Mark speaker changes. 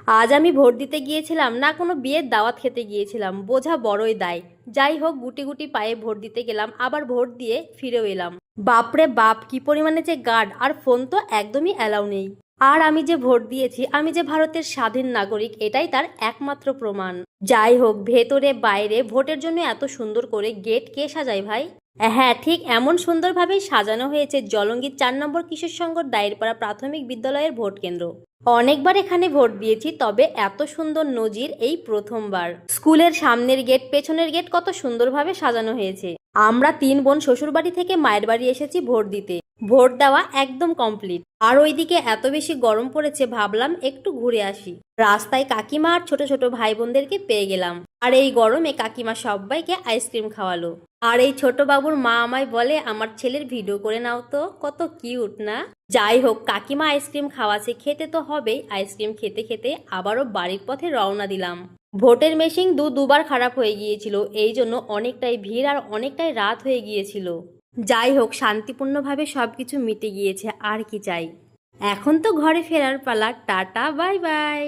Speaker 1: আজ আমি ভোট দিতে গিয়েছিলাম না কোনো বিয়ের দাওয়াত খেতে গিয়েছিলাম, বোঝা বড়ই দায়। যাই হোক, গুটি গুটি পায়ে ভোট দিতে গেলাম, আবার ভোট দিয়ে ফিরেও এলাম। বাপরে বাপ, কি পরিমাণে যে গার্ড, আর ফোন তো একদমই অ্যালাউ নেই। আর আমি যে ভোট দিয়েছি, আমি যে ভারতের স্বাধীন নাগরিক, এটাই তার একমাত্র প্রমাণ। যাই হোক, ভেতরে বাইরে ভোটের জন্য এত সুন্দর করে গেট কে সাজায় ভাই? হ্যাঁ, ঠিক এমন সুন্দরভাবেই সাজানো হয়েছে জলঙ্গির 4 নম্বর কিশোর সংঘ দায়েরপাড়া প্রাথমিক বিদ্যালয়ের ভোট কেন্দ্র। অনেকবার এখানে ভোট দিয়েছি, তবে এত সুন্দর নজির এই প্রথমবার। স্কুলের সামনের গেট, পেছনের গেট কত সুন্দরভাবে সাজানো হয়েছে। আমরা 3 বোন শ্বশুরবাড়ি থেকে মায়ের বাড়ি এসেছি ভোট দিতে। ভোট দেওয়া একদম কমপ্লিট। আর ওইদিকে এত বেশি গরম পড়েছে, ভাবলাম একটু ঘুরে আসি। রাস্তায় কাকিমা আর ছোট ছোট ভাই বোনদেরকে পেয়ে গেলাম। আর এই গরমে কাকিমা সবাইকে আইসক্রিম খাওয়ালো। আর এই ছোট বাবুর মা আমায় বলে, আমার ছেলের ভিডিও করে নাও তো, কত কিউট না? যাই হোক, কাকিমা আইসক্রিম খাওয়াছে, খেতে তো হবেই। আইসক্রিম খেতে খেতে আবারও বাড়ির পথে রওনা দিলাম। ভোটের মেশিন দুবার খারাপ হয়ে গিয়েছিল, এই জন্য অনেকটাই ভিড় আর অনেকটাই রাত হয়ে গিয়েছিল। যাই হোক, শান্তিপূর্ণভাবে সবকিছু মিটে গিয়েছে, আর কি চাই। এখন তো ঘরে ফেরার পালা। Tata, bye bye.